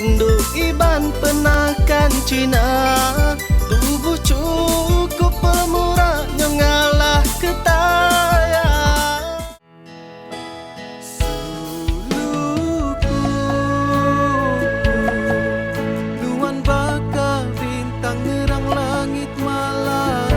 Rindu iban penakan Cina, tubuh cukup pemurah ngalah ketaya. Suluku nuan baka bintang nerang langit malam.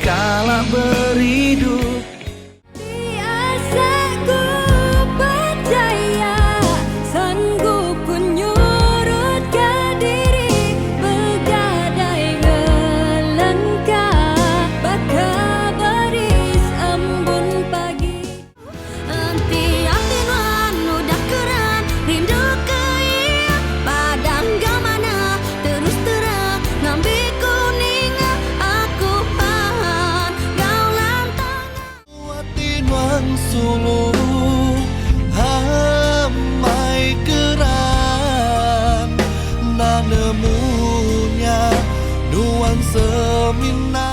Kalah beridu biasa ku percaya, sanggup ku nyurut ke diri, begadai ngelengkap baka baris embun pagi. Hati-hati nuan udah keran, rindu ke ia padang gamana, terus terang ngambil kuning aku suluh hamai keran nanemunya nuan semina.